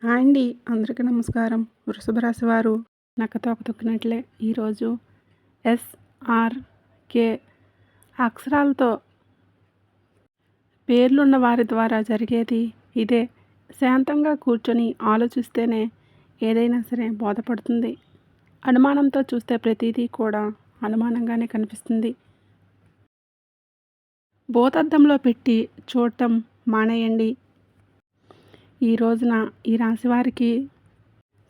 Hi అండి. అందరికీ నమస్కారం. వృషభ రాశి వారు నక్కతోక తొక్కినట్లే ఈరోజు ఎస్ఆర్కే అక్షరాలతో పేర్లున్న వారి ద్వారా జరిగేది ఇదే. శాంతంగా కూర్చొని ఆలోచిస్తేనే ఏదైనా సరే బోధపడుతుంది. అనుమానంతో చూస్తే ప్రతిదీ కూడా అనుమానంగానే కనిపిస్తుంది. భూతద్దంలో పెట్టి చూడటం మానేయండి. ఈ రోజున ఈ రాశి వారికి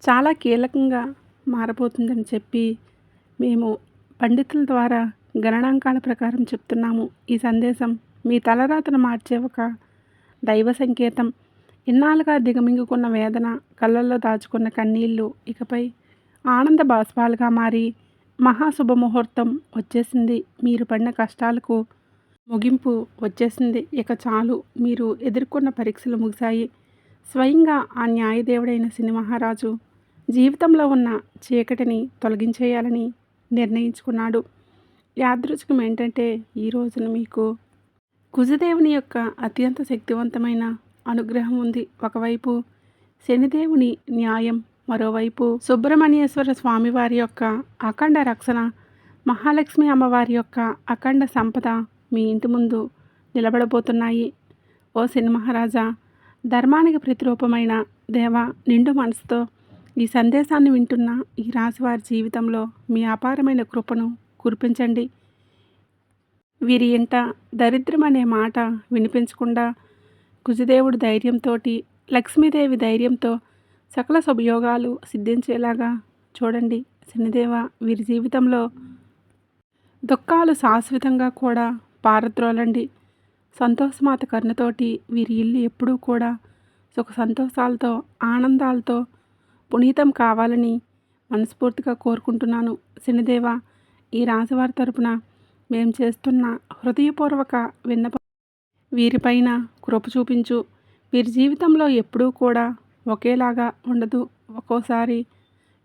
చాలా కీలకంగా మారబోతుందని చెప్పి మేము పండితుల ద్వారా గణనాంకాల ప్రకారం చెప్తున్నాము. ఈ సందేశం మీ తలరాతను మార్చే ఒక దైవ సంకేతం. ఇన్నాళ్ళుగా దిగమింగుకున్న వేదన, కళ్ళల్లో దాచుకున్న కన్నీళ్లు ఇకపై ఆనంద బాష్పాలుగా మారి మహాశుభముహూర్తం వచ్చేసింది. మీరు పడిన కష్టాలకు ముగింపు వచ్చేసింది. ఇక చాలు, మీరు ఎదుర్కొన్న పరీక్షలు ముగిశాయి. స్వయంగా ఆ న్యాయదేవుడైన శని మహారాజు జీవితంలో ఉన్న చీకటిని తొలగించేయాలని నిర్ణయించుకున్నాడు. యాదృచ్ఛికం ఏంటంటే ఈ రోజున మీకు కుజదేవుని యొక్క అత్యంత శక్తివంతమైన అనుగ్రహం ఉంది. ఒకవైపు శనిదేవుని న్యాయం, మరోవైపు సుబ్రహ్మణ్యేశ్వర స్వామి వారి యొక్క అఖండ రక్షణ, మహాలక్ష్మి అమ్మవారి యొక్క అఖండ సంపద మీ ఇంటి ముందు నిలబడబోతున్నాయి. ఓ శని మహారాజా, ధర్మానికి ప్రతిరూపమైన దేవ, నిండు మనసుతో ఈ సందేశాన్ని వింటున్న ఈ రాశివారి జీవితంలో మీ అపారమైన కృపను కురిపించండి. వీరి ఇంట దరిద్రం అనే మాట వినిపించకుండా కుజదేవుడు ధైర్యంతో, లక్ష్మీదేవి ధైర్యంతో సకల శుభయోగాలు సిద్ధించేలాగా చూడండి. శనిదేవ, వీరి జీవితంలో దుఃఖాలు శాశ్వతంగా కూడా పారద్రోలండి. సంతోషమాత కరుణతోటి వీరి ఇల్లు ఎప్పుడూ కూడా సుఖ సంతోషాలతో, ఆనందాలతో పునీతం కావాలని మనస్ఫూర్తిగా కోరుకుంటున్నాను. శనిదేవ, ఈ రాశివారి తరపున మేము చేస్తున్న హృదయపూర్వక విన్నపం వీరిపైన కృప చూపించు. వీరి జీవితంలో ఎప్పుడూ కూడా ఒకేలాగా ఉండదు. ఒక్కోసారి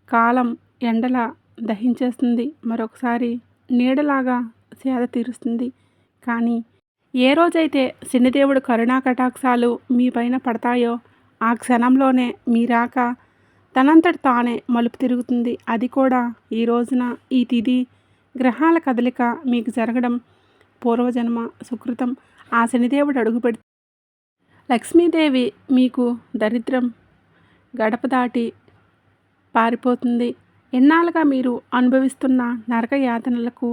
కాలం ఎండలా దహించేస్తుంది, మరొకసారి నీడలాగా సేద తీరుస్తుంది. కానీ ఏ రోజైతే శనిదేవుడు కరుణా కటాక్షాలు మీ పైన పడతాయో ఆ క్షణంలోనే మీ రాక తనంతట తానే మలుపు తిరుగుతుంది. అది కూడా ఈ రోజున, ఈ తిథి గ్రహాల కదలిక మీకు జరగడం పూర్వజన్మ సుకృతం. ఆ శనిదేవుడు అడుగుపెడి లక్ష్మీదేవి మీకు దరిద్రం గడప దాటి పారిపోతుంది. ఎన్నాళ్ళుగా మీరు అనుభవిస్తున్న నరక యాతనలకు,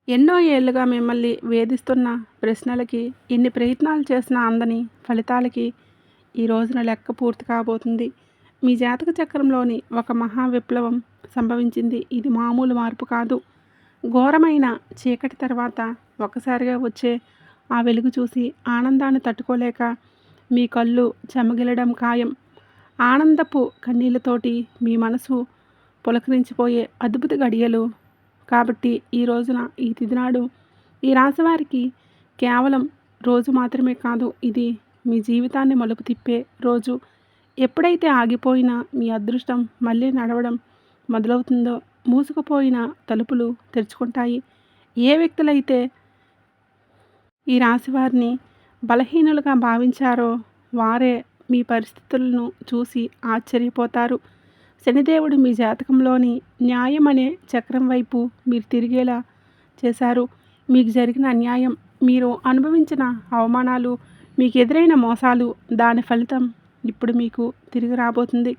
ఎన్నో ఏళ్ళుగా మిమ్మల్ని వేధిస్తున్న ప్రశ్నలకి, ఎన్ని ప్రయత్నాలు చేసినా అందని ఫలితాలకి ఈ రోజున లెక్క పూర్తి కాబోతుంది. మీ జాతక చక్రంలోని ఒక మహా విప్లవం సంభవించింది. ఇది మామూలు మార్పు కాదు. ఘోరమైన చీకటి తర్వాత ఒక్కసారిగా వచ్చే ఆ వెలుగు చూసి ఆనందాన్ని తట్టుకోలేక మీ కళ్ళు చెమగిలడం ఖాయం. ఆనందపు కన్నీళ్లతోటి మీ మనసు పులకరించిపోయే అద్భుత గడియలు. కాబట్టి ఈ రోజున, ఈ తిథినాడు ఈ రాశివారికి కేవలం రోజు మాత్రమే కాదు, ఇది మీ జీవితాన్ని మలుపు తిప్పే రోజు. ఎప్పుడైతే ఆగిపోయిన మీ అదృష్టం మళ్ళీ నడవడం మొదలవుతుందో మూసుకుపోయిన తలుపులు తెరుచుకుంటాయి. ఏ వ్యక్తులైతే ఈ రాశివారిని బలహీనులుగా భావించారో వారే మీ పరిస్థితులను చూసి ఆశ్చర్యపోతారు. శనిదేవుడు మీ జాతకంలోని న్యాయం అనే చక్రం వైపు మీరు తిరిగేలా చేశారు. మీకు జరిగిన అన్యాయం, మీరు అనుభవించిన అవమానాలు, మీకు ఎదురైన మోసాలు, దాని ఫలితం ఇప్పుడు మీకు తిరిగి రాబోతుంది.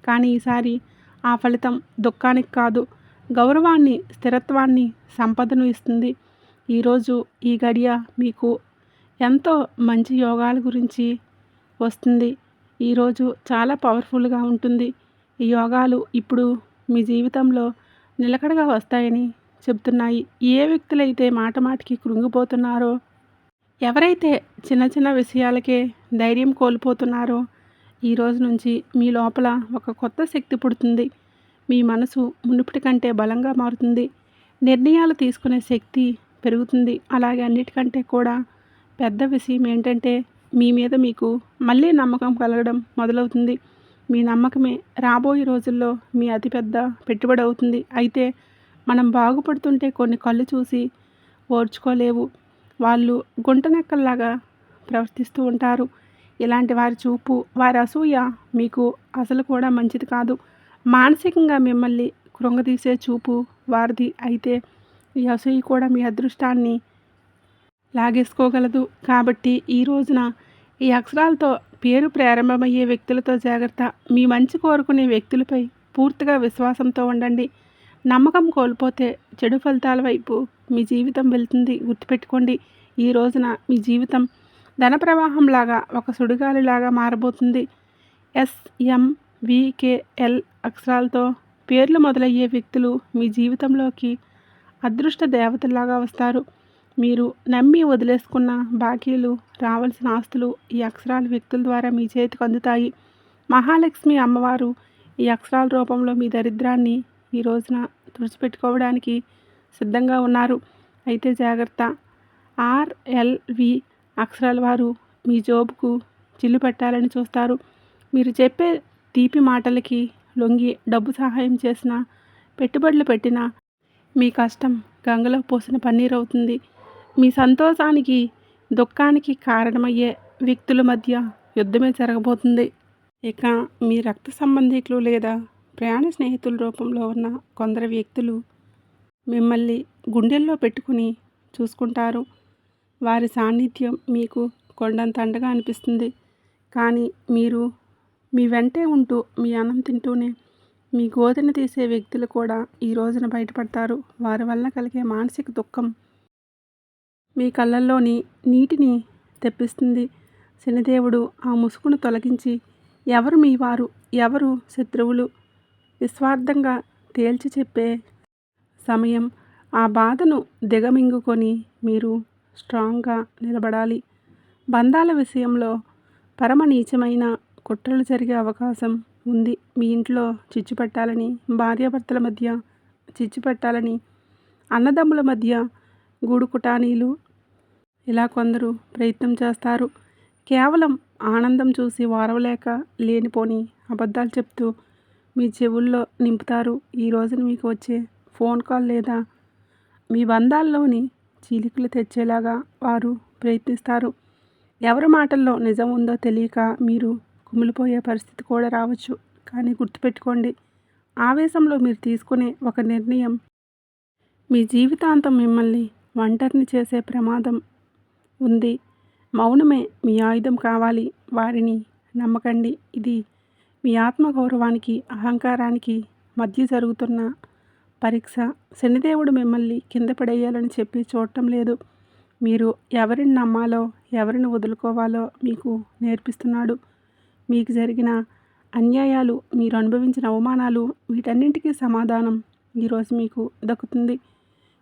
కానీ ఈసారి ఆ ఫలితం దుఃఖానికి కాదు, గౌరవాన్ని, స్థిరత్వాన్ని, సంపదను ఇస్తుంది. ఈరోజు ఈ గడియ మీకు ఎంతో మంచి యోగాల గురించి వస్తుంది. ఈరోజు చాలా పవర్ఫుల్గా ఉంటుంది. ఈ యోగాలు ఇప్పుడు మీ జీవితంలో నిలకడగా వస్తాయని చెప్తున్నాయి. ఏ వ్యక్తులైతే మాట మాటికి కృంగిపోతున్నారో, ఎవరైతే చిన్న చిన్న విషయాలకే ధైర్యం కోల్పోతున్నారో ఈ రోజు నుంచి మీ లోపల ఒక కొత్త శక్తి పుడుతుంది. మీ మనసు మునుపటి కంటే బలంగా మారుతుంది. నిర్ణయాలు తీసుకునే శక్తి పెరుగుతుంది. అలాగే అన్నిటికంటే కూడా పెద్ద విషయం ఏంటంటే మీ మీద మీకు మళ్ళీ నమ్మకం కలగడం మొదలవుతుంది. మీ నమ్మకమే రాబోయే రోజుల్లో మీ అతిపెద్ద పెట్టుబడి అవుతుంది. అయితే మనం బాగుపడుతుంటే కొన్ని కళ్ళు చూసి ఓర్చుకోలేవు. వాళ్ళు గుంటనక్కల్లాగా ప్రవర్తిస్తూ ఉంటారు. ఇలాంటి వారి చూపు, వారి అసూయ మీకు అసలు కూడా మంచిది కాదు. మానసికంగా మిమ్మల్ని కృంగదీసే చూపు వారిది. అయితే ఈ అసూయ కూడా మీ అదృష్టాన్ని లాగేసుకోగలదు. కాబట్టి ఈ రోజున ఈ అక్షరాలతో పేరు ప్రారంభమయ్యే వ్యక్తులతో జాగ్రత్త. మీ మంచి కోరుకునే వ్యక్తులపై పూర్తిగా విశ్వాసంతో ఉండండి. నమ్మకం కోల్పోతే చెడు ఫలితాల వైపు మీ జీవితం వెళ్తుంది. గుర్తుపెట్టుకోండి, ఈ రోజున మీ జీవితం ధన ప్రవాహంలాగా, ఒక సుడిగాలిలాగా మారబోతుంది. SMVKL అక్షరాలతో పేర్లు మొదలయ్యే వ్యక్తులు మీ జీవితంలోకి అదృష్ట దేవతలాగా వస్తారు. మీరు నమ్మి వదిలేసుకున్న బాకీలు, రావాల్సిన ఆస్తులు ఈ అక్షరాల వ్యక్తుల ద్వారా మీ చేతికి అందుతాయి. మహాలక్ష్మి అమ్మవారు ఈ అక్షరాల రూపంలో మీ దరిద్రాన్ని ఈ రోజున తుడిచిపెట్టుకోవడానికి సిద్ధంగా ఉన్నారు. అయితే జాగ్రత్త. RLV అక్షరాల వారు మీ జోబుకు చిల్లు పెట్టాలని చూస్తారు. మీరు చెప్పే తీపి మాటలకి లొంగి డబ్బు సహాయం చేసినా, పెట్టుబడులు పెట్టినా మీ కష్టం గంగలో పోసిన పన్నీర్ అవుతుంది. మీ సంతోషానికి, దుఃఖానికి కారణమయ్యే వ్యక్తుల మధ్య యుద్ధమే జరగబోతుంది. ఇక మీ రక్త సంబంధికులు లేదా ప్రయాణ స్నేహితుల రూపంలో ఉన్న కొందరు వ్యక్తులు మిమ్మల్ని గుండెల్లో పెట్టుకుని చూసుకుంటారు. వారి సాన్నిధ్యం మీకు కొండంత అండగా అనిపిస్తుంది. కానీ మీరు మీ వెంటే ఉంటూ, మీ అన్నం తింటూనే మీ గోతిని తీసే వ్యక్తులు కూడా ఈ రోజున బయటపడతారు. వారి వల్ల కలిగే మానసిక దుఃఖం మీ కళ్ళల్లోని నీటిని తెప్పిస్తుంది. శనిదేవుడు ఆ ముసుగును తొలగించి ఎవరు మీ వారు, ఎవరు శత్రువులు నిస్వార్థంగా తేల్చి చెప్పే సమయం. ఆ బాధను దిగమింగుకొని మీరు స్ట్రాంగ్గా నిలబడాలి. బంధాల విషయంలో పరమ నీచమైన కుట్రలు జరిగే అవకాశం ఉంది. మీ ఇంట్లో చిచ్చు పెట్టాలని, భార్యాభర్తల మధ్య చిచ్చు పెట్టాలని, అన్నదమ్ముల మధ్య గూడు కుటానీలు, ఇలా కొందరు ప్రయత్నం చేస్తారు. కేవలం ఆనందం చూసి వారవలేక లేనిపోని అబద్ధాలు చెప్తూ మీ చెవుల్లో నింపుతారు. ఈ రోజున మీకు వచ్చే ఫోన్ కాల్ లేదా మీ బంధాల్లోని చీలికలు తెచ్చేలాగా వారు ప్రయత్నిస్తారు. ఎవరి మాటల్లో నిజం ఉందో తెలియక మీరు కుమిలిపోయే పరిస్థితి కూడా రావచ్చు. కానీ గుర్తుపెట్టుకోండి, ఆవేశంలో మీరు తీసుకునే ఒక నిర్ణయం మీ జీవితాంతం మిమ్మల్ని ఒంటరిని చేసే ప్రమాదం ఉంది. మౌనమే మీ ఆయుధం కావాలి. వారిని నమ్మకండి. ఇది మీ ఆత్మగౌరవానికి, అహంకారానికి మధ్య జరుగుతున్న పరీక్ష. శనిదేవుడు మిమ్మల్ని కింద పడేయాలని చెప్పి చూడటం లేదు. మీరు ఎవరిని నమ్మాలో, ఎవరిని వదులుకోవాలో మీకు నేర్పిస్తున్నాడు. మీకు జరిగిన అన్యాయాలు, మీరు అనుభవించిన అవమానాలు, వీటన్నింటికీ సమాధానం ఈరోజు మీకు దక్కుతుంది.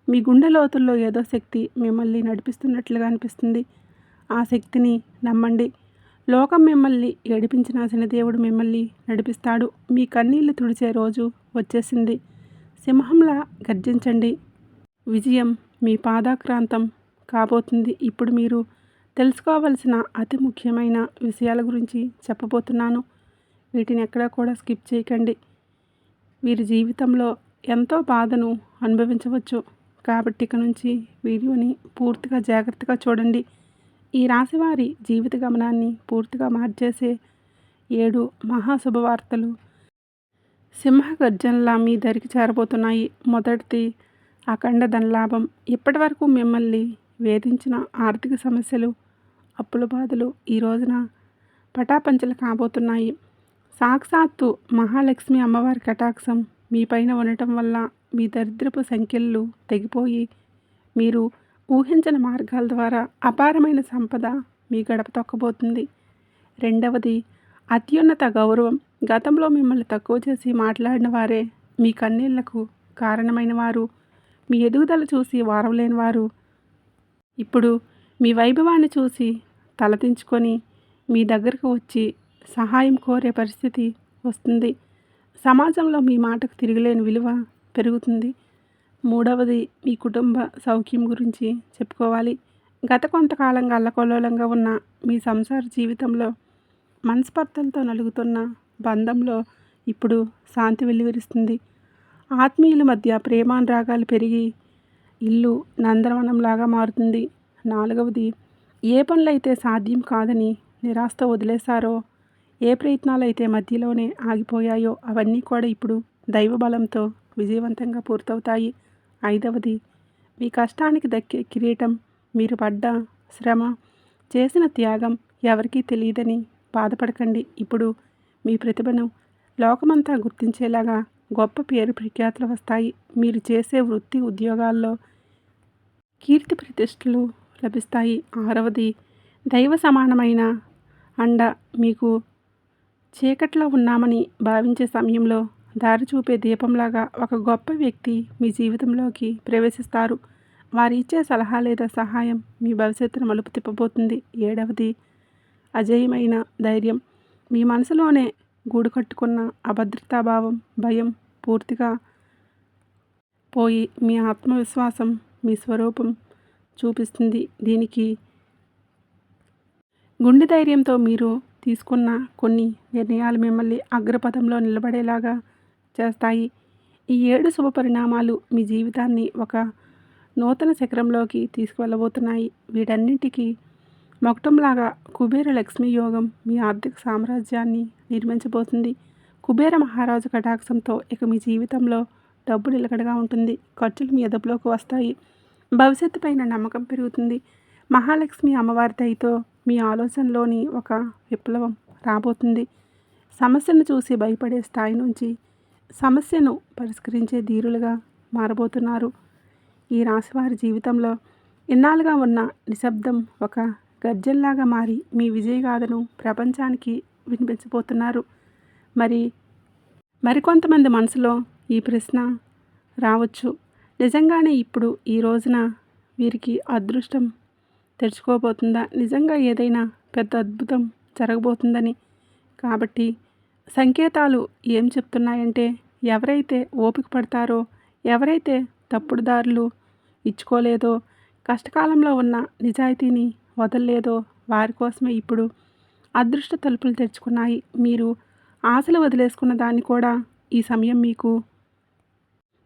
మీ గుండె లోతుల్లో ఏదో శక్తి మిమ్మల్ని నడిపిస్తున్నట్లుగా అనిపిస్తుంది. ఆ శక్తిని నమ్మండి. లోకం మిమ్మల్ని ఏడిపించిన శనిదేవుడు మిమ్మల్ని నడిపిస్తాడు. మీ కన్నీళ్లు తుడిచే రోజు వచ్చేసింది. సింహంలా గర్జించండి. విజయం మీ పాదాక్రాంతం కాబోతుంది. ఇప్పుడు మీరు తెలుసుకోవలసిన అతి ముఖ్యమైన విషయాల గురించి చెప్పబోతున్నాను. వీటిని ఎక్కడా కూడా స్కిప్ చేయకండి. వీరి జీవితంలో ఎంతో బాధను అనుభవించవచ్చు. కాబట్టి ఇక నుంచి వీడియోని పూర్తిగా జాగ్రత్తగా చూడండి. ఈ రాశివారి జీవిత గమనాన్ని పూర్తిగా మార్చేసే 7 మహాశుభవార్తలు సింహ గర్జనలా మీ దరికి చేరబోతున్నాయి. మొదటిది అఖండ ధనలాభం. ఇప్పటి వరకు మిమ్మల్ని వేధించిన ఆర్థిక సమస్యలు, అప్పుల బాధలు ఈ రోజున పటాపంచలు కాబోతున్నాయి. సాక్షాత్తు మహాలక్ష్మి అమ్మవారి కటాక్షం మీ పైన ఉండటం వల్ల మీ దరిద్రపు సంఖ్యలు తెగిపోయి మీరు ఊహించిన మార్గాల ద్వారా అపారమైన సంపద మీ గడప తొక్కబోతుంది. రెండవది అత్యున్నత గౌరవం. గతంలో మిమ్మల్ని తక్కువ చేసి మాట్లాడిన వారే మీ కన్నీళ్లకు కారణమైన వారు, మీ ఎదుగుదల చూసి వారవలేని వారు ఇప్పుడు మీ వైభవాన్ని చూసి తలదించుకొని మీ దగ్గరకు వచ్చి సహాయం కోరే పరిస్థితి వస్తుంది. సమాజంలో మీ మాటకు తిరిగిలేని విలువ పెరుగుతుంది. మూడవది మీ కుటుంబ సౌఖ్యం గురించి చెప్పుకోవాలి. గత కొంతకాలంగా అల్లకల్లోలంగా ఉన్న మీ సంసార జీవితంలో మనస్పర్ధలతో నలుగుతున్న బంధంలో ఇప్పుడు శాంతి వెల్లివిరుస్తుంది. ఆత్మీయుల మధ్య ప్రేమానురాగాలు పెరిగి ఇల్లు నందనవనంలాగా మారుతుంది. నాలుగవది ఏ పనులైతే సాధ్యం కాదని నిరాశతో వదిలేశారో, ఏ ప్రయత్నాలైతే మధ్యలోనే ఆగిపోయాయో అవన్నీ కూడా ఇప్పుడు దైవ బలంతో విజయవంతంగా పూర్తవుతాయి. 5వది, మీ కష్టానికి దక్కే కిరీటం, మీరు పడ్డ శ్రమ, చేసిన త్యాగం ఎవరికీ తెలియదని బాధపడకండి. ఇప్పుడు మీ ప్రతిభను లోకమంతా గుర్తించేలాగా గొప్ప పేరు ప్రఖ్యాతులు వస్తాయి. మీరు చేసే వృత్తి ఉద్యోగాల్లో కీర్తి ప్రతిష్టలు లభిస్తాయి. 6వది, దైవ సమానమైన అండ మీకు చీకట్లో ఉన్నామని భావించే సమయంలో దారి చూపే దీపంలాగా ఒక గొప్ప వ్యక్తి మీ జీవితంలోకి ప్రవేశిస్తారు. వారు ఇచ్చే సలహా లేదా సహాయం మీ భవిష్యత్తును మలుపు తిప్పబోతుంది. 7వది, అజేయమైన ధైర్యం. మీ మనసులోనే గూడు కట్టుకున్న అభద్రతాభావం, భయం పూర్తిగా పోయి మీ ఆత్మవిశ్వాసం, మీ స్వరూపం చూపిస్తుంది. దీనికి గుండె ధైర్యంతో మీరు తీసుకున్న కొన్ని నిర్ణయాలు మిమ్మల్ని అగ్రపథంలో నిలబడేలాగా చేస్తాయి. ఈ 7 శుభ పరిణామాలు మీ జీవితాన్ని ఒక నూతన శిఖరంలోకి తీసుకువెళ్ళబోతున్నాయి. వీటన్నింటికి మొకటంలాగా కుబేర లక్ష్మీ యోగం మీ ఆర్థిక సామ్రాజ్యాన్ని నిర్మించబోతుంది. కుబేర మహారాజు కటాక్షంతో ఇక మీ జీవితంలో డబ్బు నిలకడగా ఉంటుంది. ఖర్చులు మీ అదుపులోకి వస్తాయి. భవిష్యత్తు పైన నమ్మకం పెరుగుతుంది. మహాలక్ష్మి అమ్మవారి దయతో మీ ఆలోచనలోని ఒక విప్లవం రాబోతుంది. సమస్యను చూసి భయపడే స్థాయి నుంచి సమస్యను పరిష్కరించే ధీరులుగా మారబోతున్నారు. ఈ రాశివారి జీవితంలో ఇన్నాళ్ళుగా ఉన్న నిశ్శబ్దం ఒక గర్జనలాగా మారి మీ విజయగాథను ప్రపంచానికి వినిపించబోతున్నారు. మరికొంతమంది మనసులో ఈ ప్రశ్న రావచ్చు, నిజంగానే ఇప్పుడు ఈ రోజున వీరికి అదృష్టం తెరుచుకోబోతుందా? నిజంగా ఏదైనా పెద్ద అద్భుతం జరగబోతుందని. కాబట్టి సంకేతాలు ఏం చెప్తున్నాయంటే, ఎవరైతే ఓపిక పడతారో, ఎవరైతే తప్పుడు దారులు ఇచ్చుకోలేదో, కష్టకాలంలో ఉన్న నిజాయితీని వదలలేదో వారి కోసమే ఇప్పుడు అదృష్ట తలుపులు తెరుచుకున్నాయి. మీరు ఆశలు వదిలేసుకున్న దాన్ని కూడా ఈ సమయం మీకు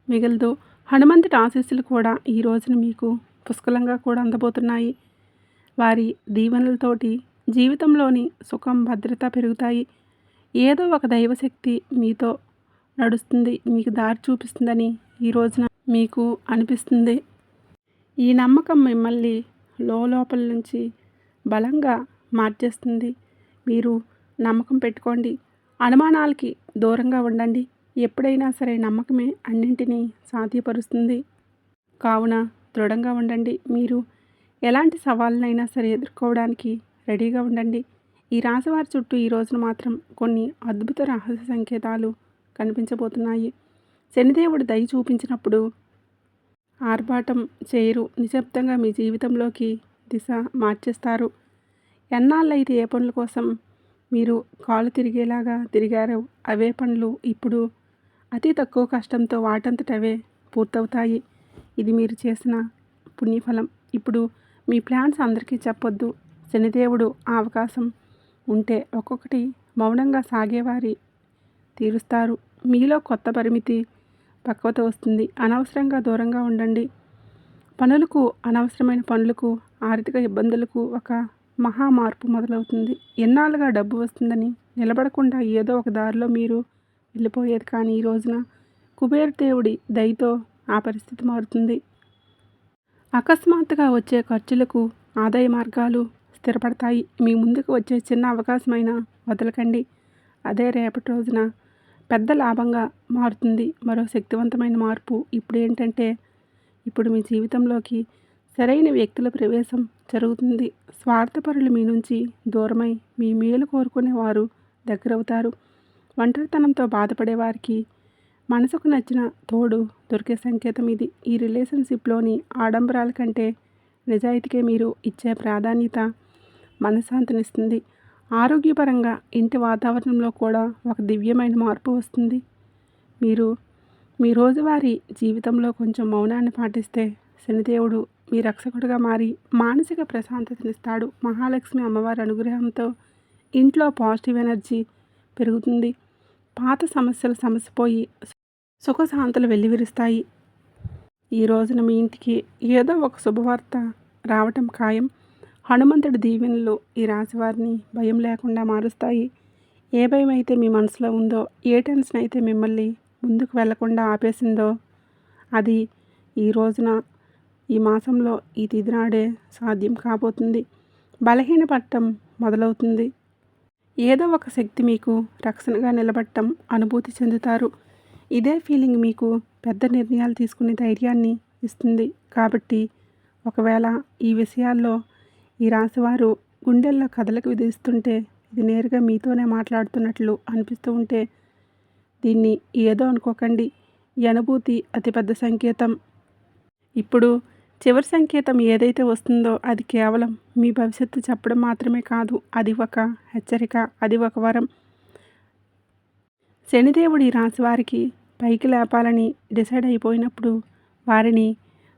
మిగలదు. హనుమంతుడి ఆశీస్సులు కూడా ఈ రోజున మీకు పుష్కలంగా కూడా అందబోతున్నాయి. వారి దీవెనలతోటి జీవితంలోని సుఖం, భద్రత పెరుగుతాయి. ఏదో ఒక దైవశక్తి మీతో నడుస్తుంది, మీకు దారి చూపిస్తుందని ఈ రోజున మీకు అనిపిస్తుంది. ఈ నమ్మకం మిమ్మల్ని లోపల నుంచి బలంగా మార్చేస్తుంది. మీరు నమ్మకం పెట్టుకోండి. అనుమానాలకి దూరంగా ఉండండి. ఎప్పుడైనా సరే నమ్మకమే అన్నింటినీ సాధ్యపరుస్తుంది. కావున దృఢంగా ఉండండి. మీరు ఎలాంటి సవాళ్ళనైనా సరే ఎదుర్కోవడానికి రెడీగా ఉండండి. ఈ రాశివారి చుట్టూ ఈ రోజున మాత్రం కొన్ని అద్భుత రహస్య సంకేతాలు కనిపించబోతున్నాయి. శనిదేవుడు దయ చూపించినప్పుడు ఆర్భాటం చేయరు. నిశ్శబ్దంగా మీ జీవితంలోకి దిశ మార్చేస్తారు. ఎన్నాళ్ళైతే ఏ పనుల కోసం మీరు కాలు తిరిగేలాగా తిరిగారో అవే పనులు ఇప్పుడు అతి తక్కువ కష్టంతో వాటంతట అవే పూర్తవుతాయి. ఇది మీరు చేసిన పుణ్యఫలం. ఇప్పుడు మీ ప్లాన్స్ అందరికీ చెప్పొద్దు. శనిదేవుడు ఆ అవకాశం ఉంటే ఒక్కొక్కటి మౌనంగా సాగేవారి తీరుస్తారు. మీలో కొత్త పరిమితి పక్వత వస్తుంది. అనవసరంగా దూరంగా ఉండండి. పనులకు, అనవసరమైన పనులకు, ఆర్థిక ఇబ్బందులకు ఒక మహా మార్పు మొదలవుతుంది. ఎన్నాళ్ళుగా డబ్బు వస్తుందని నిలబడకుండా ఏదో ఒక దారిలో మీరు వెళ్ళిపోయేది. కానీ ఈ రోజున కుబేరదేవుడి దయతో ఆ పరిస్థితి మారుతుంది. అకస్మాత్తుగా వచ్చే ఖర్చులకు ఆదాయ మార్గాలు స్థిరపడతాయి. మీ ముందుకు వచ్చే చిన్న అవకాశమైనా వదలకండి. అదే రేపటి రోజున పెద్ద లాభంగా మారుతుంది. మరో శక్తివంతమైన మార్పు ఇప్పుడు మీ జీవితంలోకి సరైన వ్యక్తుల ప్రవేశం జరుగుతుంది. స్వార్థపరులు మీ నుంచి దూరమై మీ మేలు కోరుకునే వారు దగ్గరవుతారు. ఒంటరితనంతో బాధపడే వారికి మనసుకు నచ్చిన తోడు దొరికే సంకేతం ఇది. ఈ రిలేషన్షిప్లోని ఆడంబరాల కంటే నిజాయితీకే మీరు ఇచ్చే ప్రాధాన్యత మనశ్శాంతినిస్తుంది. ఆరోగ్యపరంగా ఇంటి వాతావరణంలో కూడా ఒక దివ్యమైన మార్పు వస్తుంది. మీరు మీ రోజువారీ జీవితంలో కొంచెం మౌనాన్ని పాటిస్తే శనిదేవుడు మీ రక్షకుడుగా మారి మానసిక ప్రశాంతతనిస్తాడు. మహాలక్ష్మి అమ్మవారి అనుగ్రహంతో ఇంట్లో పాజిటివ్ ఎనర్జీ పెరుగుతుంది. పాత సమస్యలు సమసిపోయి సుఖశాంతులు వెల్లివిరుస్తాయి. ఈ రోజున మీ ఇంటికి ఏదో ఒక శుభవార్త రావటం ఖాయం. హనుమంతుడి దీవెనలు ఈ రాశివారిని భయం లేకుండా మారుస్తాయి. ఏ భయం అయితే మీ మనసులో ఉందో, ఏ టెన్షన్ అయితే మిమ్మల్ని ముందుకు వెళ్లకుండా ఆపేసిందో అది ఈ రోజున, ఈ మాసంలో, ఈ తిథి నాడే సాధ్యం కాబోతుంది. బలహీనపడటం మొదలవుతుంది. ఏదో ఒక శక్తి మీకు రక్షణగా నిలబడటం అనుభూతి చెందుతారు. ఇదే ఫీలింగ్ మీకు పెద్ద నిర్ణయాలు తీసుకునే ధైర్యాన్ని ఇస్తుంది. కాబట్టి ఒకవేళ ఈ విషయాల్లో ఈ రాశివారు గుండెల్లో కదలిక విధిస్తుంటే, ఇది నేరుగా మీతోనే మాట్లాడుతున్నట్లు అనిపిస్తూ ఉంటే దీన్ని ఏదో అనుకోకండి. ఈ అనుభూతి అతిపెద్ద సంకేతం. ఇప్పుడు చివరి సంకేతం ఏదైతే వస్తుందో అది కేవలం మీ భవిష్యత్తు చెప్పడం మాత్రమే కాదు. అది ఒక హెచ్చరిక, అది ఒక వరం. శనిదేవుడు ఈ రాశి వారికి పైకి లేపాలని డిసైడ్ అయిపోయినప్పుడు వారిని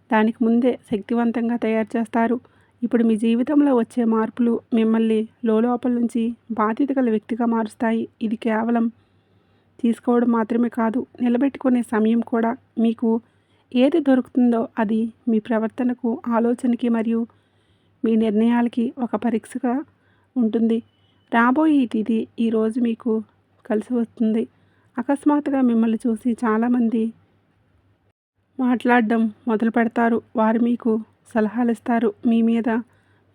దానికి ముందే శక్తివంతంగా తయారు చేస్తారు. ఇప్పుడు మీ జీవితంలో వచ్చే మార్పులు మిమ్మల్ని లోపల నుంచి బాధ్యత గల వ్యక్తిగా మారుస్తాయి. ఇది కేవలం తీసుకోవడం మాత్రమే కాదు, నిలబెట్టుకునే సమయం కూడా. మీకు ఏది దొరుకుతుందో అది మీ ప్రవర్తనకు, ఆలోచనకి మరియు మీ నిర్ణయాలకి ఒక పరీక్షగా ఉంటుంది. రాబోయే ఈ తిథి ఈరోజు మీకు కలిసి వస్తుంది. అకస్మాత్తుగా మిమ్మల్ని చూసి చాలామంది మాట్లాడడం మొదలు పెడతారు. వారు మీకు సలహాలు ఇస్తారు, మీ మీద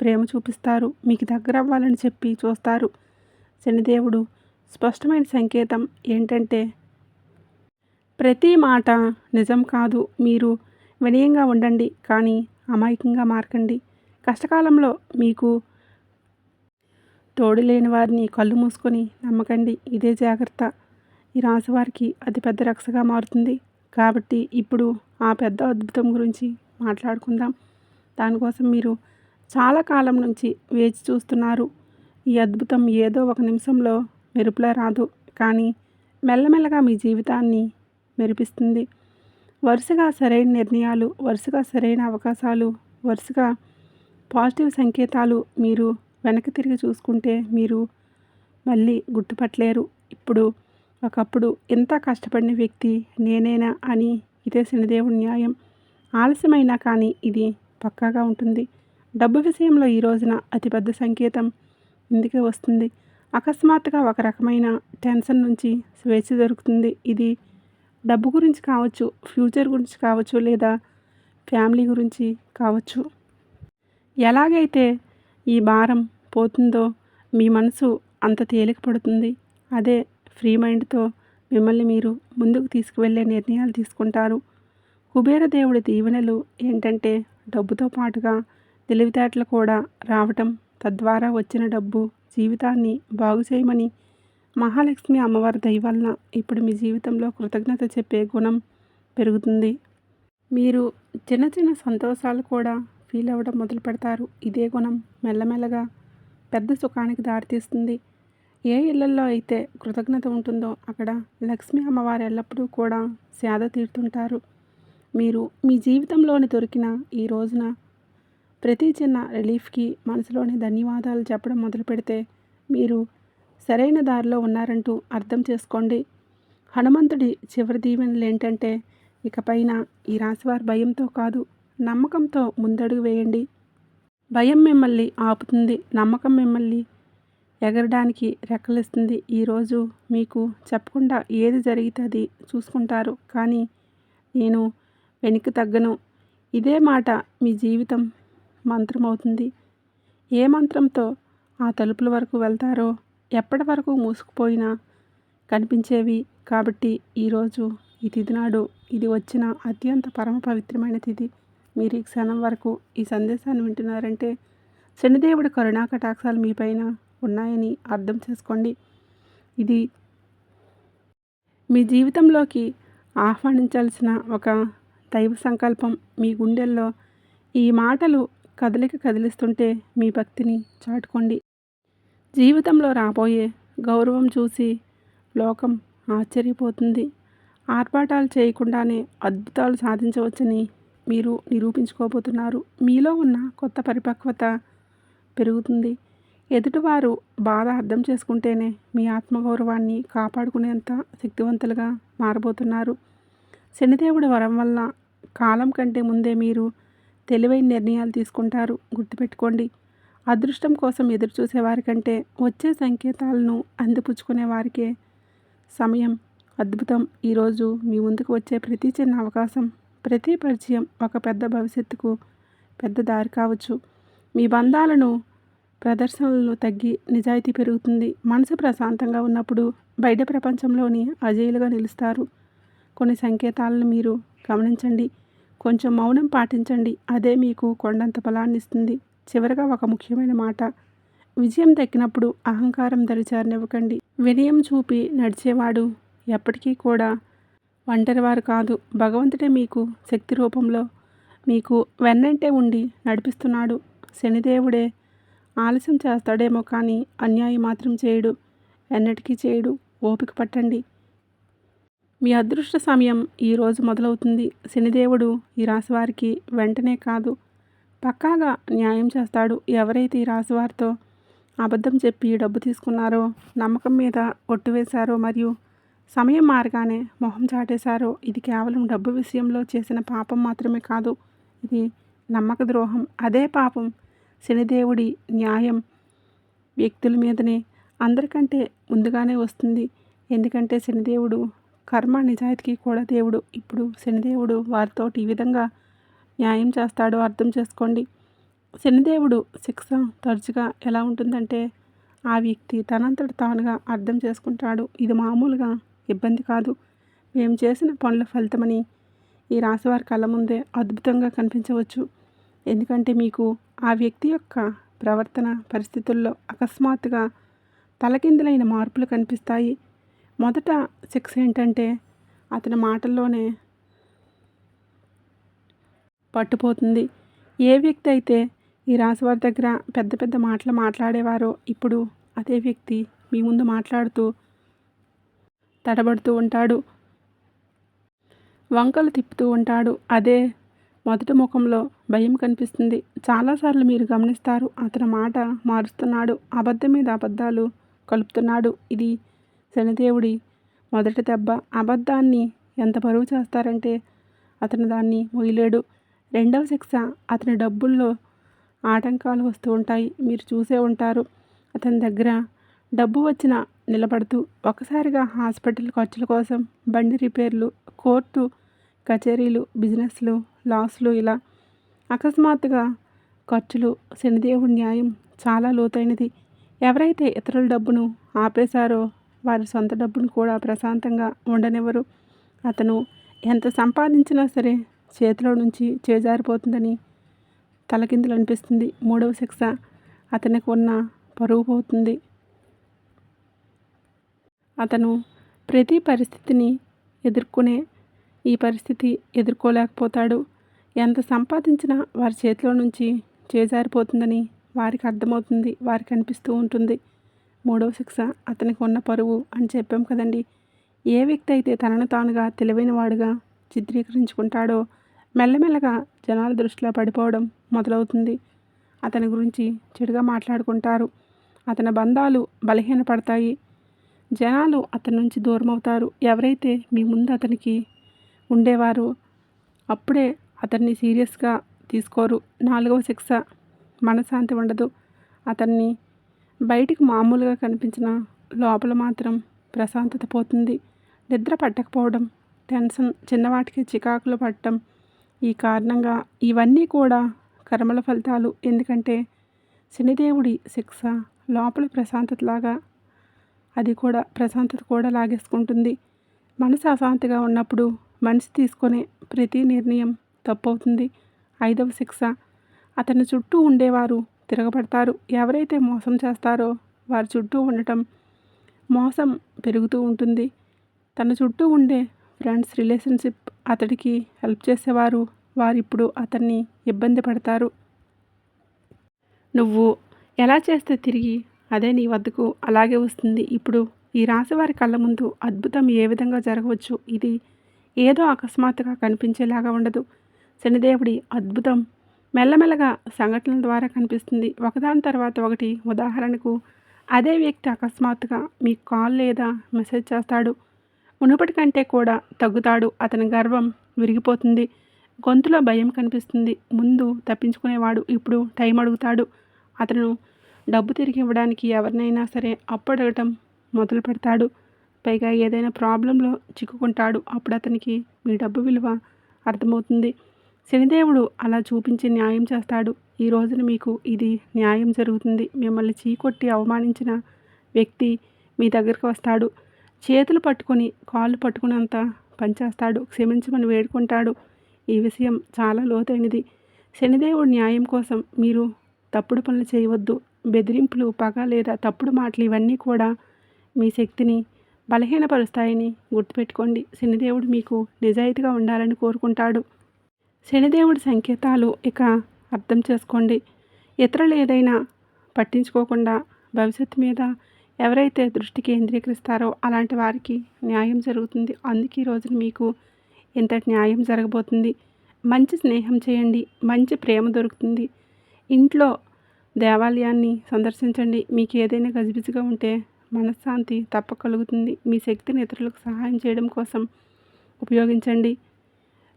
ప్రేమ చూపిస్తారు, మీకు దగ్గర అవ్వాలని చెప్పి చూస్తారు. శనిదేవుడు స్పష్టమైన సంకేతం ఏంటంటే, ప్రతి మాట నిజం కాదు. మీరు వినయంగా ఉండండి, కానీ అమాయకంగా మారకండి. కష్టకాలంలో మీకు తోడు లేని వారిని కళ్ళు మూసుకొని నమ్మకండి. ఇదే జాగ్రత్త ఈ రాశివారికి అతిపెద్ద రక్షగా మారుతుంది. కాబట్టి ఇప్పుడు ఆ పెద్ద అద్భుతం గురించి మాట్లాడుకుందాం. దానికోసం మీరు చాలా కాలం నుంచి వేచి చూస్తున్నారు. ఈ అద్భుతం ఏదో ఒక నిమిషంలో మెరుపులా రాదు, కానీ మెల్లమెల్లగా మీ జీవితాన్ని మెరిపిస్తుంది. వరుసగా సరైన నిర్ణయాలు, వరుసగా సరైన అవకాశాలు, వరుసగా పాజిటివ్ సంకేతాలు. మీరు వెనక్కి తిరిగి చూసుకుంటే మీరు మళ్ళీ గుర్తుపట్టలేరు. ఒకప్పుడు ఎంత కష్టపడిన వ్యక్తి నేనేనా అని. ఇదే శనిదేవుడి న్యాయం. ఆలస్యమైనా కానీ ఇది పక్కాగా ఉంటుంది. డబ్బు విషయంలో ఈ రోజున అతిపెద్ద సంకేతం ఇందుకే వస్తుంది. అకస్మాత్తుగా ఒక రకమైన టెన్షన్ నుంచి స్వేచ్ఛ దొరుకుతుంది. ఇది డబ్బు గురించి కావచ్చు, ఫ్యూచర్ గురించి కావచ్చు, లేదా ఫ్యామిలీ గురించి కావచ్చు. ఎలాగైతే ఈ భారం పోతుందో మీ మనసు అంత తేలిక పడుతుంది. అదే ఫ్రీ మైండ్తో మిమ్మల్ని మీరు ముందుకు తీసుకువెళ్ళే నిర్ణయాలు తీసుకుంటారు. కుబేర దేవుడి దీవెనలు ఏంటంటే, డబ్బుతో పాటుగా తెలివితేటలు కూడా రావటం, తద్వారా వచ్చిన డబ్బు జీవితాన్ని బాగు చేయమని మహాలక్ష్మి అమ్మవారి దయ వలన ఇప్పుడు మీ జీవితంలో కృతజ్ఞత చెప్పే గుణం పెరుగుతుంది. మీరు చిన్న చిన్న సంతోషాలు కూడా ఫీల్ అవ్వడం మొదలు పెడతారు. ఇదే గుణం మెల్లమెల్లగా పెద్ద సుఖానికి దారితీస్తుంది. ఏ ఇళ్లల్లో అయితే కృతజ్ఞత ఉంటుందో అక్కడ లక్ష్మీ అమ్మవారు ఎల్లప్పుడూ కూడా సేద తీరుతుంటారు. మీరు మీ జీవితంలోని దొరికిన ఈ రోజున ప్రతి చిన్న రిలీఫ్కి మనసులోని ధన్యవాదాలు చెప్పడం మొదలు పెడితే మీరు సరైన దారిలో ఉన్నారంటూ అర్థం చేసుకోండి. హనుమంతుడి చివరి దీవెనలు ఏంటంటే, ఇకపైన ఈ రాశివారి భయంతో కాదు, నమ్మకంతో ముందడుగు వేయండి. భయం మిమ్మల్ని ఆపుతుంది, నమ్మకం మిమ్మల్ని ఎగరడానికి రెక్కలిస్తుంది. ఈరోజు మీకు చెప్పకుండా ఏది జరిగితే అది చూసుకుంటారు, కానీ నేను వెనక్కి తగ్గను. ఇదే మాట మీ జీవితం మంత్రం అవుతుంది. ఏ మంత్రంతో ఆ తలుపుల వరకు వెళ్తారో ఎప్పటి వరకు మూసుకుపోయినా కనిపించేవి. కాబట్టి ఈరోజు ఈ తిథి నాడు ఇది వచ్చిన అత్యంత పరమ పవిత్రమైన తిథి. మీరు ఈ క్షణం వరకు ఈ సందేశాన్ని వింటున్నారంటే శనిదేవుడి కరుణా కటాక్షాలు మీపైన ఉన్నాయని అర్థం చేసుకోండి. ఇది మీ జీవితంలోకి ఆహ్వానించాల్సిన ఒక దైవ సంకల్పం. మీ గుండెల్లో ఈ మాటలు కదిలిస్తుంటే మీ భక్తిని చాటుకోండి. జీవితంలో రాబోయే గౌరవం చూసి లోకం ఆశ్చర్యపోతుంది. ఆర్భాటాలు చేయకుండానే అద్భుతాలు సాధించవచ్చని మీరు నిరూపించుకోబోతున్నారు. మీలో ఉన్న కొత్త పరిపక్వత పెరుగుతుంది. ఎదుటివారు బాధ అర్థం చేసుకుంటేనే మీ ఆత్మగౌరవాన్ని కాపాడుకునేంత శక్తివంతులుగా మారబోతున్నారు. శనిదేవుడి వరం వల్ల కాలం కంటే ముందే మీరు తెలివైన నిర్ణయాలు తీసుకుంటారు. గుర్తుపెట్టుకోండి, అదృష్టం కోసం ఎదురుచూసే వారికంటే వచ్చే సంకేతాలను అందిపుచ్చుకునే వారికే సమయం అద్భుతం. ఈరోజు మీ ముందుకు వచ్చే ప్రతి చిన్న అవకాశం, ప్రతి పరిచయం ఒక పెద్ద భవిష్యత్తుకు పెద్ద దారి కావచ్చు. మీ బంధాలను ప్రదర్శనలు తగ్గి నిజాయితీ పెరుగుతుంది. మనసు ప్రశాంతంగా ఉన్నప్పుడు బయట ప్రపంచంలోని అజేయులుగా నిలుస్తారు. కొన్ని సంకేతాలను మీరు గమనించండి. కొంచెం మౌనం పాటించండి. అదే మీకు కొండంత బలాన్ని ఇస్తుంది. చివరగా ఒక ముఖ్యమైన మాట. విజయం దక్కినప్పుడు అహంకారం దరిచారనివ్వకండి. వినయం చూపి నడిచేవాడు ఎప్పటికీ కూడా ఒంటరివారు కాదు. భగవంతుడే మీకు శక్తి రూపంలో మీకు వెన్నంటే ఉండి నడిపిస్తున్నాడు. శనిదేవుడే ఆలస్యం చేస్తాడేమో కానీ అన్యాయం మాత్రం చేయడు, ఎన్నటికీ చేయడు. ఓపిక పట్టండి. మీ అదృష్ట సమయం ఈరోజు మొదలవుతుంది. శనిదేవుడు ఈ రాశి వారికి వెంటనే కాదు, పక్కాగా న్యాయం చేస్తాడు. ఎవరైతే ఈ రాశి వారితో అబద్ధం చెప్పి డబ్బు తీసుకున్నారో, నమ్మకం మీద ఒట్టు వేశారో మరియు సమయం మారగానే మొహం చాటేశారో, ఇది కేవలం డబ్బు విషయంలో చేసిన పాపం మాత్రమే కాదు, ఇది నమ్మక ద్రోహం. అదే పాపం శనిదేవుడి న్యాయం వ్యక్తుల మీదనే అందరికంటే ముందుగానే వస్తుంది. ఎందుకంటే శనిదేవుడు కర్మ నిజాయితీకి కూడా దేవుడు. ఇప్పుడు శనిదేవుడు వారితో ఈ విధంగా న్యాయం చేస్తాడో అర్థం చేసుకోండి. శనిదేవుడు శిక్ష తరచుగా ఎలా ఉంటుందంటే ఆ వ్యక్తి తనంతట తానుగా అర్థం చేసుకుంటాడు. ఇది మామూలుగా ఇబ్బంది కాదు, మేము చేసిన పనుల ఫలితమని ఈ రాశివారి కళ్ళ ముందే అద్భుతంగా కనిపించవచ్చు. ఎందుకంటే మీకు ఆ వ్యక్తి యొక్క ప్రవర్తన పరిస్థితుల్లో అకస్మాత్తుగా తలకిందులైన మార్పులు కనిపిస్తాయి. మొదట శిక్ష ఏంటంటే అతని మాటల్లోనే పట్టుపోతుంది. ఏ వ్యక్తి అయితే ఈ రాశివారి దగ్గర పెద్ద పెద్ద మాటలు మాట్లాడేవారో ఇప్పుడు అదే వ్యక్తి మీ ముందు మాట్లాడుతూ తడబడుతూ ఉంటాడు, వంకలు తిప్పుతూ ఉంటాడు. అదే మొదటి ముఖంలో భయం కనిపిస్తుంది. చాలాసార్లు మీరు గమనిస్తారు, అతని మాట మారుస్తున్నాడు, అబద్ధం మీద అబద్ధాలు కలుపుతున్నాడు. ఇది శనిదేవుడి మొదటి దెబ్బ. అబద్ధాన్ని ఎంత బరువు చేస్తారంటే అతను దాన్ని మొయ్యలేడు. రెండవ శిక్ష, అతని డబ్బుల్లో ఆటంకాలు వస్తూ ఉంటాయి. మీరు చూసే ఉంటారు, అతని దగ్గర డబ్బు వచ్చిన నిలబడుతూ ఒకసారిగా హాస్పిటల్ ఖర్చుల కోసం, బండి రిపేర్లు, కోర్టు కచేరీలు, బిజినెస్లు లాస్లు, ఇలా అకస్మాత్తుగా ఖర్చులు. శనిదేవుడి న్యాయం చాలా లోతైనది. ఎవరైతే ఇతరుల డబ్బును ఆపేశారో వారి సొంత డబ్బును కూడా ప్రశాంతంగా ఉండనివ్వరు. అతను ఎంత సంపాదించినా సరే చేతిలో నుంచి చేజారిపోతుందని తలకిందులు అనిపిస్తుంది. మూడవ శిక్ష, అతనికి ఉన్న పరువు పోతుంది. అతను ప్రతి పరిస్థితిని ఎదుర్కొనే ఈ పరిస్థితి ఎదుర్కోలేకపోతాడు. ఎంత సంపాదించినా వారి చేతిలో నుంచి చేజారిపోతుందని వారికి అర్థమవుతుంది, వారికి అనిపిస్తూ ఉంటుంది. మూడవ శిక్ష, అతనికి ఉన్న పరువు అని చెప్పాం కదండి. ఏ వ్యక్తి అయితే తనను తానుగా తెలివైన వాడుగా చిత్రీకరించుకుంటాడో మెల్లమెల్లగా జనాల దృష్టిలో పడిపోవడం మొదలవుతుంది. అతని గురించి చెడుగా మాట్లాడుకుంటారు. అతని బంధాలు బలహీనపడతాయి. జనాలు అతని నుంచి దూరం అవుతారు. ఎవరైతే మీ ముందు అతనికి ఉండేవారో అప్పుడే అతన్ని సీరియస్గా తీసుకోరు. నాలుగవ శిక్ష, మనశ్శాంతి ఉండదు. అతన్ని బయటికి మామూలుగా కనిపించిన లోపల మాత్రం ప్రశాంతత పోతుంది. నిద్ర పట్టకపోవడం, టెన్షన్, చిన్నవాటికి చికాకులు పట్టడం. ఈ కారణంగా ఇవన్నీ కూడా కర్మల ఫలితాలు. ఎందుకంటే శనిదేవుడి శిక్ష లోపల ప్రశాంతతలాగా అది కూడా ప్రశాంతత కూడా లాగేసుకుంటుంది. మనసు అశాంతిగా ఉన్నప్పుడు మనిషి తీసుకునే ప్రతి నిర్ణయం తప్పవుతుంది. ఐదవ శిక్ష, అతని చుట్టూ ఉండేవారు తిరగబడతారు. ఎవరైతే మోసం చేస్తారో వారి చుట్టూ ఉండటం మోసం పెరుగుతూ ఉంటుంది. తన చుట్టూ ఉండే ఫ్రెండ్స్, రిలేషన్షిప్, అతడికి హెల్ప్ చేసేవారు వారిప్పుడు అతన్ని ఇబ్బంది పడతారు. నువ్వు ఎలా చేస్తే తిరిగి అదే నీ వద్దకు అలాగే వస్తుంది. ఇప్పుడు ఈ రాశివారి కళ్ళ ముందు అద్భుతం ఏ విధంగా జరగవచ్చు. ఇది ఏదో అకస్మాత్తుగా కనిపించేలాగా ఉండదు. శనిదేవుడి అద్భుతం మెల్లమెల్లగా సంఘటనల ద్వారా కనిపిస్తుంది, ఒకదాని తర్వాత ఒకటి. ఉదాహరణకు అదే వ్యక్తి అకస్మాత్తుగా మీకు కాల్ లేదా మెసేజ్ చేస్తాడు. మునుపటి కంటే కూడా తగ్గుతాడు. అతని గర్వం విరిగిపోతుంది. గొంతులో భయం కనిపిస్తుంది. ముందు తప్పించుకునేవాడు ఇప్పుడు టైం అడుగుతాడు. అతను డబ్బు తిరిగి ఇవ్వడానికి ఎవరినైనా సరే అప్పు అడగటం మొదలు పెడతాడు. పైగా ఏదైనా ప్రాబ్లంలో చిక్కుకుంటాడు. అప్పుడు అతనికి మీ డబ్బు విలువ అర్థమవుతుంది. శనిదేవుడు అలా చూపించి న్యాయం చేస్తాడు. ఈ రోజున మీకు ఇది న్యాయం జరుగుతుంది. మిమ్మల్ని చీకొట్టి అవమానించిన వ్యక్తి మీ దగ్గరకు వస్తాడు. చేతులు పట్టుకొని కాళ్ళు పట్టుకున్నంత పనిచేస్తాడు. క్షమించమని వేడుకుంటాడు. ఈ విషయం చాలా లోతైనది. శనిదేవుడు న్యాయం కోసం మీరు తప్పుడు పనులు చేయవద్దు. బెదిరింపులు, పగ లేదా తప్పుడు మాటలు ఇవన్నీ కూడా మీ శక్తిని బలహీనపరుస్తాయని గుర్తుపెట్టుకోండి. శనిదేవుడు మీకు నిజాయితీగా ఉండాలని కోరుకుంటాడు. శనిదేవుడి సంకేతాలు ఇక అర్థం చేసుకోండి. ఇతరులు ఏదైనా పట్టించుకోకుండా భవిష్యత్తు మీద ఎవరైతే దృష్టి కేంద్రీకరిస్తారో అలాంటి వారికి న్యాయం జరుగుతుంది. అందుకే ఈ రోజున మీకు ఇంతటి న్యాయం జరగబోతుంది. మంచి స్నేహం చేయండి. మంచి ప్రేమ దొరుకుతుంది. ఇంట్లో దేవాలయాన్ని సందర్శించండి. మీకు ఏదైనా గజిబిజిగా ఉంటే మనశ్శాంతి తప్పక కలుగుతుంది. మీ శక్తిని ఇతరులకు సహాయం చేయడం కోసం ఉపయోగించండి.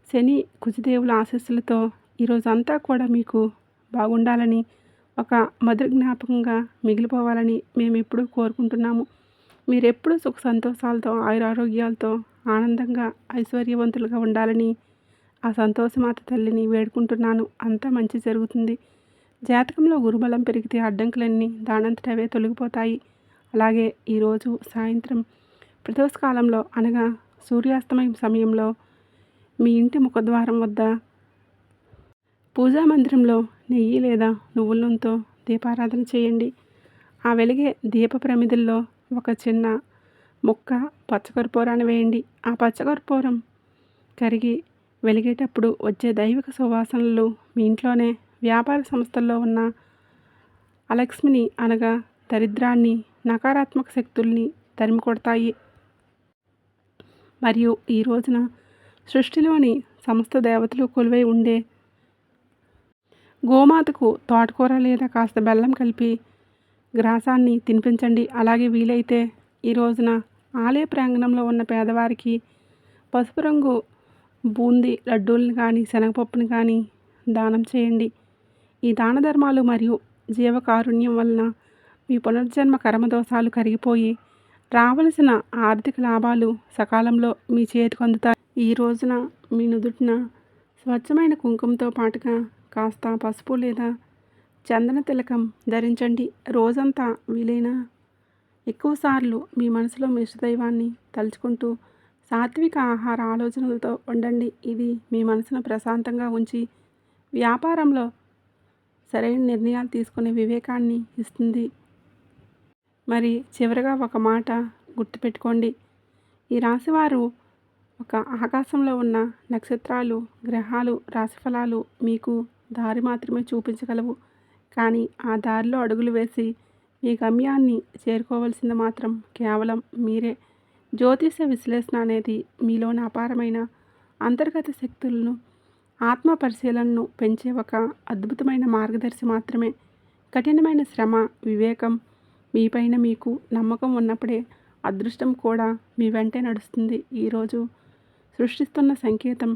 శని కుజదేవుల ఆశీస్సులతో ఈరోజంతా కూడా మీకు బాగుండాలని, ఒక మధుర జ్ఞాపకంగా మిగిలిపోవాలని మేము ఎప్పుడూ కోరుకుంటున్నాము. మీరెప్పుడూ సుఖ సంతోషాలతో, ఆయురారోగ్యాలతో, ఆనందంగా, ఐశ్వర్యవంతులుగా ఉండాలని ఆ సంతోషమాత తల్లిని వేడుకుంటున్నాను. అంతా మంచి జరుగుతుంది. జాతకంలో గురుబలం పెరిగితే అడ్డంకులన్నీ దానంతటవే తొలగిపోతాయి. అలాగే ఈరోజు సాయంత్రం ప్రదోషకాలంలో అనగా సూర్యాస్తమయం సమయంలో మీ ఇంటి ముఖద్వారం వద్ద పూజా మందిరంలో నెయ్యి లేదా నువ్వుల నూనెతో దీపారాధన చేయండి. ఆ వెలిగే దీప ప్రమిదల్లో ఒక చిన్న ముక్క పచ్చకర్పూరాన్ని వేయండి. ఆ పచ్చకర్పూరం కరిగి వెలిగేటప్పుడు వచ్చే దైవిక సువాసనలు మీ ఇంట్లోనే వ్యాపార సంస్థల్లో ఉన్న అలక్ష్మిని అనగా దరిద్రాన్ని, నకారాత్మక శక్తుల్ని తరిమి కొడతాయి. మరియు ఈ రోజున సృష్టిలోని సమస్త దేవతలు కొలువై ఉండే గోమాతకు తోటకూర లేదా కాస్త బెల్లం కలిపి గ్రాసాన్ని తినిపించండి. అలాగే వీలైతే ఈ రోజున ఆలయ ప్రాంగణంలో ఉన్న పేదవారికి పసుపు రంగు బూందీ లడ్డూలను కానీ, శనగపప్పును కానీ దానం చేయండి. ఈ దాన ధర్మాలు మరియు జీవకారుణ్యం వలన మీ పునర్జన్మ కర్మదోషాలు కరిగిపోయి రావలసిన ఆర్థిక లాభాలు సకాలంలో మీ చేతికి అందుతాయి. ఈ రోజున మీ నుదుటిన స్వచ్ఛమైన కుంకుమతో పాటుగా కాస్త పసుపు లేదా చందన తిలకం ధరించండి. రోజంతా వీలైన ఎక్కువసార్లు మీ మనసులో మీ ఇష్టదైవాన్ని తలుచుకుంటూ సాత్విక ఆహార ఆలోచనలతో ఉండండి. ఇది మీ మనసును ప్రశాంతంగా ఉంచి వ్యాపారంలో సరైన నిర్ణయాలు తీసుకునే వివేకాన్ని ఇస్తుంది. మరి చివరగా ఒక మాట గుర్తుపెట్టుకోండి. ఈ రాశివారు ఒక ఆకాశంలో ఉన్న నక్షత్రాలు, గ్రహాలు, రాశిఫలాలు మీకు దారి మాత్రమే చూపించగలవు. కానీ ఆ దారిలో అడుగులు వేసి మీ గమ్యాన్ని చేరుకోవాల్సింది మాత్రం కేవలం మీరే. జ్యోతిష విశ్లేషణ అనేది మీలోని అపారమైన అంతర్గత శక్తులను, ఆత్మ పరిశీలనను పెంచే ఒక అద్భుతమైన మార్గదర్శి మాత్రమే. కఠినమైన శ్రమ, వివేకం, మీపైన మీకు నమ్మకం ఉన్నప్పుడే అదృష్టం కూడా మీ వెంటే నడుస్తుంది. ఈరోజు సృష్టిస్తున్న సంకేతం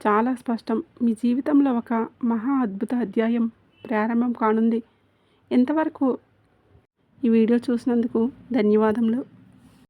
చాలా స్పష్టం. మీ జీవితంలో ఒక మహా అద్భుత అధ్యాయం ప్రారంభం కానుంది. ఇంతవరకు ఈ వీడియో చూసినందుకు ధన్యవాదములు.